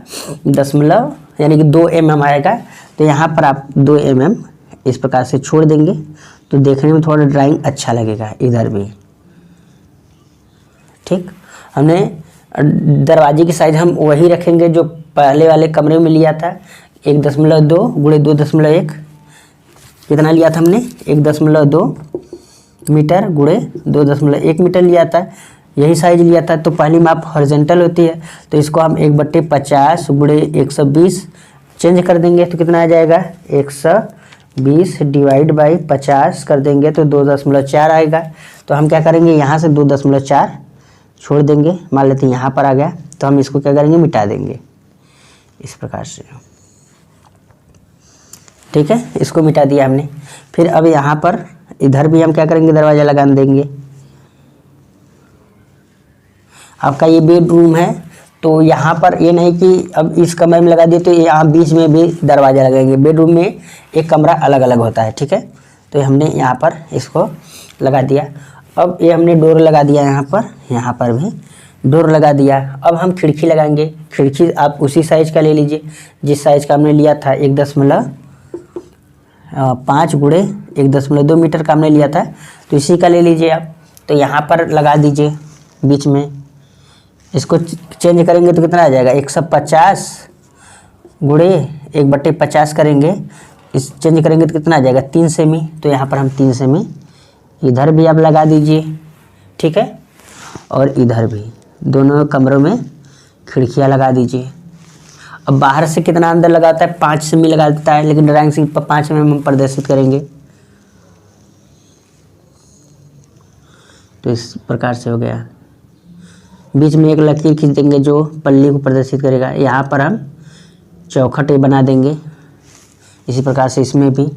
10 यानी कि 2 mm आएगा। तो यहाँ पर आप 2 mm इस प्रकार से छोड़ देंगे तो देखने में थोड़ा ड्राइंग अच्छा लगेगा इधर भी, ठीक। हमने दरवाजे की साइज हम वही रखेंगे जो पहले वाले कमरे में लिया था, 1.2 गुणे 2.1, कितना लिया था हमने, 1.2 मीटर गुणे 2.1 मीटर लिया था, यही साइज लिया था। तो पहली माप हॉरिजॉन्टल होती है, तो इसको हम 1/50 गुणे 120 चेंज कर देंगे तो कितना आ जाएगा, 120 डिवाइड बाई 50 कर देंगे तो 2.4 आएगा। तो हम क्या करेंगे, यहाँ से 2.4 छोड़ देंगे, मान लेते हैं यहाँ पर आ गया, तो हम इसको क्या करेंगे, मिटा देंगे इस प्रकार से, ठीक है। इसको मिटा दिया हमने। फिर अब यहाँ पर इधर भी हम क्या करेंगे, दरवाज़ा लगा देंगे। आपका ये बेडरूम है, तो यहाँ पर ये नहीं कि अब इस कमरे में लगा दिए तो यहाँ बीच में भी दरवाज़ा लगाएंगे। बेडरूम में एक कमरा अलग अलग होता है, ठीक है। तो हमने यहाँ पर इसको लगा दिया। अब ये हमने डोर लगा दिया, यहाँ पर भी डोर लगा दिया। अब हम खिड़की लगाएंगे। खिड़की आप उसी साइज का ले लीजिए जिस साइज का हमने लिया था, 1.5 गुणे 1.2 मीटर का हमने लिया था, तो इसी का ले लीजिए आप। तो यहाँ पर लगा दीजिए बीच में, इसको चेंज करेंगे तो कितना आ जाएगा, 150 गुणे 1/50 करेंगे, इस चेंज करेंगे तो कितना आ जाएगा, 3 सेमी। तो यहाँ पर हम 3 सेमी इधर भी आप लगा दीजिए, ठीक है। और इधर भी दोनों कमरों में खिड़कियाँ लगा दीजिए। अब बाहर से कितना अंदर लगाता है, 5 सेमी लगा देता है, लेकिन ड्राइंग शीट पर 5 में हम प्रदर्शित करेंगे। तो इस प्रकार से हो गया। बीच में एक लकीर खींच देंगे जो पल्ली को प्रदर्शित करेगा। यहाँ पर हम चौखट बना देंगे, इसी प्रकार से इसमें भी,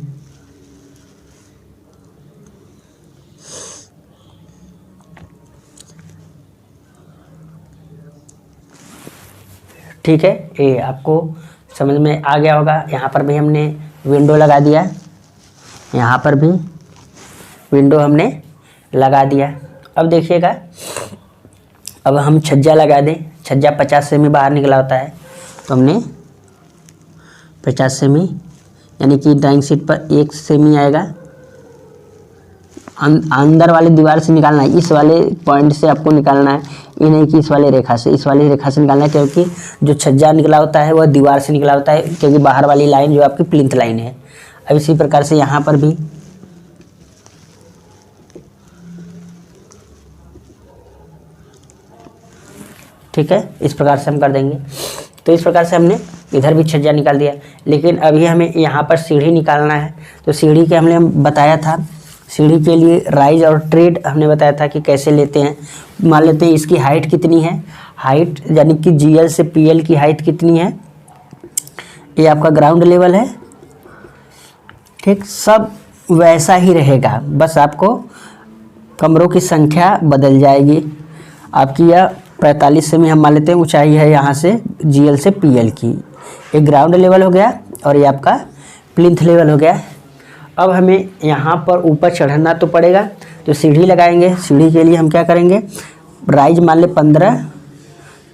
ठीक है। ये आपको समझ में आ गया होगा। यहाँ पर भी हमने विंडो लगा दिया, यहाँ पर भी विंडो हमने लगा दिया। अब देखिएगा, अब हम छज्जा लगा दें। छज्जा 50 सेमी बाहर निकला होता है, तो हमने 50 सेमी यानी कि ड्राइंग शीट पर 1 सेमी आएगा। अंदर वाले दीवार से निकालना है, इस वाले पॉइंट से आपको निकालना है, ये नहीं कि इस वाले रेखा से, इस वाली रेखा से निकालना है, क्योंकि जो छज्जा निकला होता है वह दीवार से निकला होता है, क्योंकि बाहर वाली लाइन जो आपकी प्लिंथ लाइन है। अब इसी प्रकार से यहाँ पर भी ठीक है, इस प्रकार से हम कर देंगे। तो इस प्रकार से हमने इधर भी छज्जा निकाल दिया। लेकिन अभी हमें यहाँ पर सीढ़ी निकालना है, तो सीढ़ी के हमने बताया था, सीढ़ी के लिए राइज और ट्रेड हमने बताया था कि कैसे लेते हैं। मान लेते हैं इसकी हाइट कितनी है, हाइट यानी कि जीएल से पीएल की हाइट कितनी है, ये आपका ग्राउंड लेवल है, ठीक। सब वैसा ही रहेगा, बस आपको कमरों की संख्या बदल जाएगी। आपकी यह 45 सेमी हम मान लेते हैं ऊंचाई है यहाँ से जीएल से पीएल की, एक ग्राउंड लेवल हो गया और ये आपका प्लिंथ लेवल हो गया। अब हमें यहाँ पर ऊपर चढ़ना तो पड़ेगा, तो सीढ़ी लगाएंगे। सीढ़ी के लिए हम क्या करेंगे, राइज मान ले 15,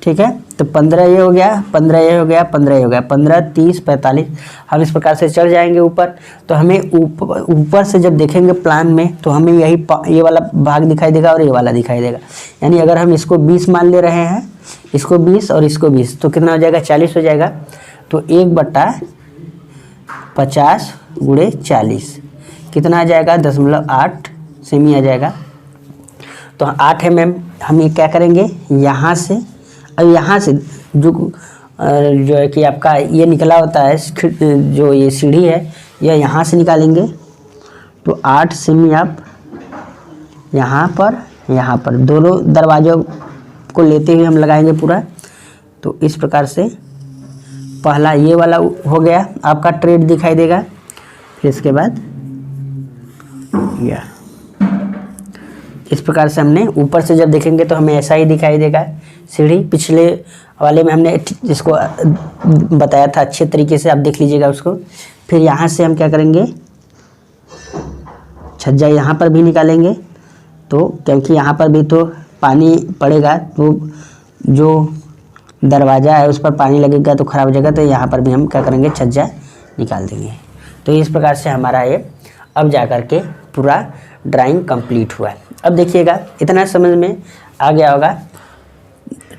ठीक है। तो 15 ये हो गया, 15 ये हो गया, 15 ये हो गया, 15, 30, 45। हम इस प्रकार से चढ़ जाएंगे ऊपर। तो हमें ऊपर से जब देखेंगे प्लान में तो हमें ये वाला भाग दिखाई देगा और ये वाला दिखाई देगा। यानी अगर हम इसको 20 मान ले रहे हैं, इसको 20 और इसको 20, तो कितना हो जाएगा, 40 हो जाएगा। तो 1/50 गुणे 40 कितना आ जाएगा, 0.8 सेमी आ जाएगा। तो 8 mm हम ये क्या करेंगे, यहाँ से और यहाँ से जो है कि आपका ये निकला होता है, जो ये सीढ़ी है यह यहाँ से निकालेंगे। तो 8 सेमी आप यहाँ पर दोनों दरवाज़ों को लेते हुए हम लगाएंगे पूरा। तो इस प्रकार से पहला ये वाला हो गया, आपका ट्रेड दिखाई देगा। फिर इसके बाद इस प्रकार से हमने ऊपर से जब देखेंगे तो हमें ऐसा ही दिखाई देगा सीढ़ी। पिछले वाले में हमने जिसको बताया था अच्छे तरीके से, आप देख लीजिएगा उसको। फिर यहाँ से हम क्या करेंगे, छज्जा यहाँ पर भी निकालेंगे। तो क्योंकि यहाँ पर भी तो पानी पड़ेगा, तो जो दरवाज़ा है उस पर पानी लगेगा तो ख़राब हो जाएगा। तो यहाँ पर भी हम क्या करेंगे, छज्जा निकाल देंगे। तो इस प्रकार से हमारा ये अब जा कर के पूरा ड्राइंग कंप्लीट हुआ है। अब देखिएगा, इतना समझ में आ गया होगा,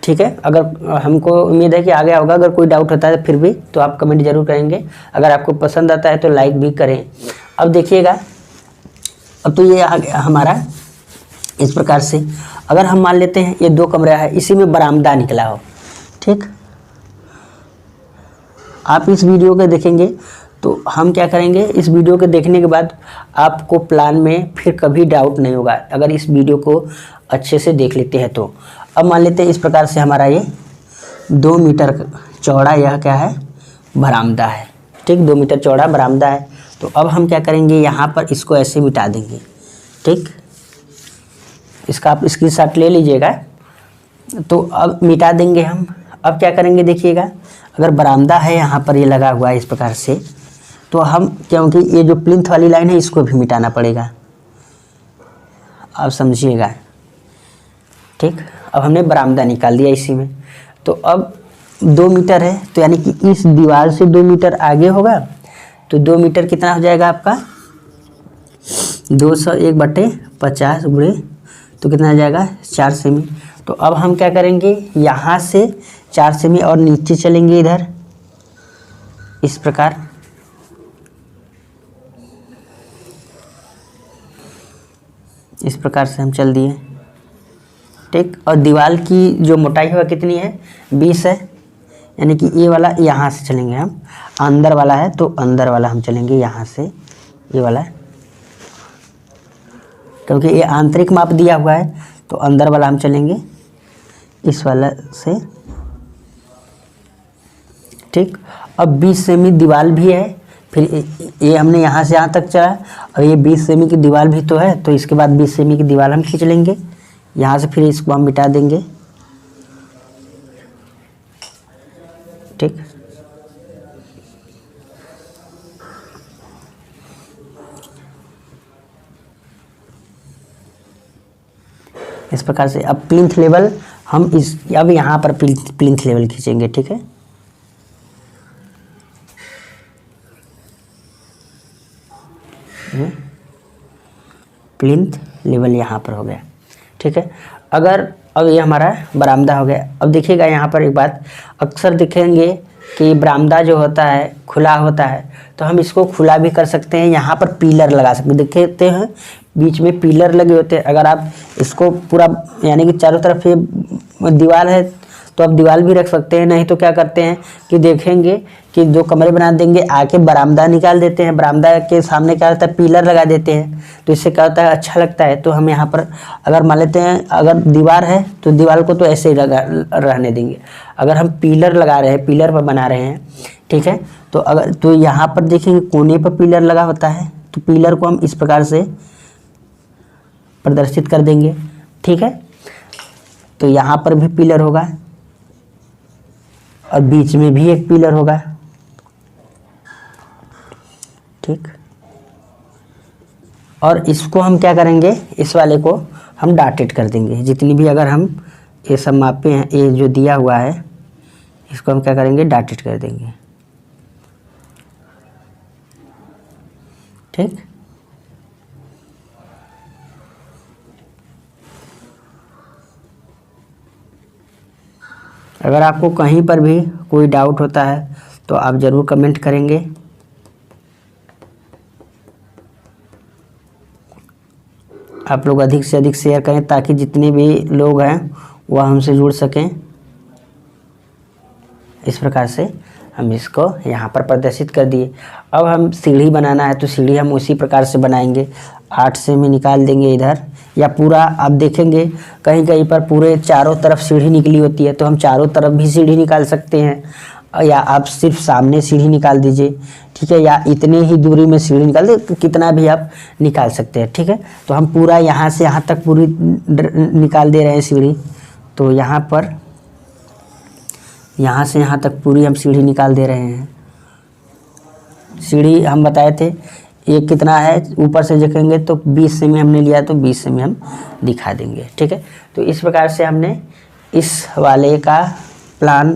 ठीक है। अगर हमको उम्मीद है कि आ गया होगा। अगर कोई डाउट होता है फिर भी तो आप कमेंट जरूर करेंगे। अगर आपको पसंद आता है तो लाइक भी करें। अब देखिएगा, अब तो ये आ गया हमारा इस प्रकार से। अगर हम मान लेते हैं ये 2 कमरा है, इसी में बरामदा निकला हो, ठीक। आप इस वीडियो को देखेंगे तो हम क्या करेंगे, इस वीडियो के देखने के बाद आपको प्लान में फिर कभी डाउट नहीं होगा, अगर इस वीडियो को अच्छे से देख लेते हैं तो। अब मान लेते हैं इस प्रकार से हमारा ये 2 मीटर चौड़ा यह क्या है, बरामदा है, ठीक। 2 मीटर चौड़ा बरामदा है। तो अब हम क्या करेंगे, यहाँ पर इसको ऐसे मिटा देंगे, ठीक। इसका आप स्क्रीनशॉट ले लीजिएगा। तो अब मिटा देंगे हम। अब क्या करेंगे, देखिएगा, अगर बरामदा है यहाँ पर ये लगा हुआ है इस प्रकार से, तो हम क्योंकि ये जो प्लिंथ वाली लाइन है इसको भी मिटाना पड़ेगा, आप समझिएगा, ठीक। अब हमने बरामदा निकाल दिया इसी में। तो अब 2 मीटर है, तो यानी कि इस दीवार से 2 मीटर आगे होगा। तो 2 मीटर कितना हो जाएगा आपका, 201/50 गुणे, तो कितना आ जाएगा, 4 सेमी। तो अब हम क्या करेंगे, यहाँ से 4 सेमी और नीचे चलेंगे इधर इस प्रकार। इस प्रकार से हम चल दिए, ठीक। और दीवार की जो मोटाई है कितनी है, 20 है। यानी कि ये वाला यहाँ से चलेंगे हम, अंदर वाला है तो अंदर वाला हम चलेंगे यहाँ से, ये वाला, क्योंकि ये आंतरिक माप दिया हुआ है तो अंदर वाला हम चलेंगे इस वाला से, ठीक। अब 20 सेमी दीवार भी है, फिर ये हमने यहाँ से यहाँ तक चला और ये 20 सेमी की दीवार भी तो है। तो इसके बाद 20 सेमी की दीवार हम खींच लेंगे यहाँ से, फिर इसको हम मिटा देंगे, ठीक। इस प्रकार से अब प्लिंथ लेवल हम अब यहाँ पर प्लिंथ लेवल खींचेंगे, ठीक है। प्लिंथ लेवल यहाँ पर हो गया, ठीक है। अगर अब ये हमारा बरामदा हो गया। अब देखिएगा यहाँ पर एक बात, अक्सर देखेंगे कि बरामदा जो होता है खुला होता है, तो हम इसको खुला भी कर सकते हैं। यहाँ पर पिलर लगा सकते हैं, देखते हैं बीच में पिलर लगे होते हैं। अगर आप इसको पूरा यानी कि चारों तरफ ये दीवार है तो आप दीवार भी रख सकते हैं। नहीं तो क्या करते हैं कि देखेंगे कि जो कमरे बना देंगे, आके बरामदा निकाल देते हैं, बरामदा के सामने क्या होता है, पिलर लगा देते हैं। तो इससे क्या होता है, अच्छा लगता है। तो हम यहाँ पर अगर मान लेते हैं, अगर दीवार है तो दीवार को तो ऐसे ही रहने देंगे। अगर हम पिलर लगा रहे हैं, पिलर पर बना रहे हैं, ठीक है, तो अगर तो यहाँ पर देखेंगे कोने पर पिलर लगा होता है, तो पिलर को हम इस प्रकार से प्रदर्शित कर देंगे, ठीक है। तो यहाँ पर भी पिलर होगा और बीच में भी एक पिलर होगा, ठीक। और इसको हम क्या करेंगे, इस वाले को हम डॉटेड कर देंगे। जितनी भी अगर हम ये सब मापे हैं, ये जो दिया हुआ है इसको हम क्या करेंगे, डॉट इट कर देंगे। ठीक, अगर आपको कहीं पर भी कोई डाउट होता है तो आप ज़रूर कमेंट करेंगे। आप लोग अधिक से अधिक शेयर करें ताकि जितने भी लोग हैं वह हमसे जुड़ सकें। इस प्रकार से हम इसको यहाँ पर प्रदर्शित कर दिए। अब हम सीढ़ी बनाना है तो सीढ़ी हम उसी प्रकार से बनाएंगे। 8 से में निकाल देंगे इधर, या पूरा आप देखेंगे कहीं कहीं पर पूरे चारों तरफ सीढ़ी निकली होती है, तो हम चारों तरफ भी सीढ़ी निकाल सकते हैं, या आप सिर्फ सामने सीढ़ी निकाल दीजिए। ठीक है, या इतने ही दूरी में सीढ़ी निकाल दे, कितना भी आप निकाल सकते हैं। ठीक है, तो हम पूरा यहाँ से यहाँ तक पूरी निकाल दे रहे हैं सीढ़ी। तो यहाँ पर यहाँ से यहाँ तक पूरी हम सीढ़ी निकाल दे रहे हैं। सीढ़ी हम बताए थे ये कितना है, ऊपर से देखेंगे तो 20 सेमी हमने लिया, तो 20 सेमी हम दिखा देंगे। ठीक है, तो इस प्रकार से हमने इस वाले का प्लान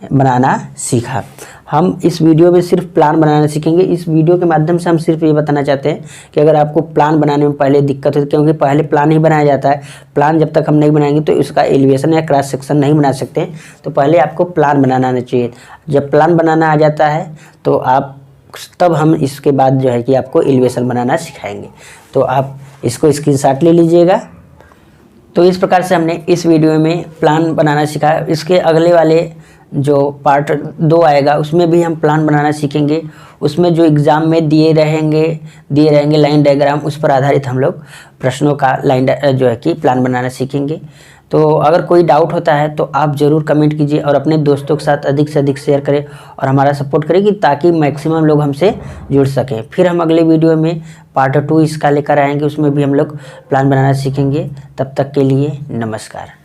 बनाना सीखा। हम इस वीडियो में सिर्फ प्लान बनाना सीखेंगे। इस वीडियो के माध्यम से हम सिर्फ ये बताना चाहते हैं कि अगर आपको प्लान बनाने में पहले दिक्कत होती है, क्योंकि पहले प्लान ही बनाया जाता है, प्लान जब तक हम नहीं बनाएंगे तो इसका एलिवेशन या क्रॉस सेक्शन नहीं बना सकते, तो पहले आपको प्लान बनाना आना चाहिए। जब प्लान बनाना आ जाता है तो आप तब हम इसके बाद जो है कि आपको एलिवेशन बनाना सिखाएंगे। तो आप इसको स्क्रीनशॉट ले लीजिएगा। तो इस प्रकार से हमने इस वीडियो में प्लान बनाना सीखा। इसके अगले वाले जो पार्ट 2 आएगा उसमें भी हम प्लान बनाना सीखेंगे। उसमें जो एग्ज़ाम में दिए रहेंगे लाइन डायग्राम, उस पर आधारित हम लोग प्रश्नों का लाइन जो है कि प्लान बनाना सीखेंगे। तो अगर कोई डाउट होता है तो आप ज़रूर कमेंट कीजिए और अपने दोस्तों के साथ अधिक से अधिक शेयर करें और हमारा सपोर्ट करें ताकि मैक्सिमम लोग हमसे जुड़ सकें। फिर हम अगले वीडियो में पार्ट 2 इसका लेकर आएंगे, उसमें भी हम लोग प्लान बनाना सीखेंगे। तब तक के लिए नमस्कार।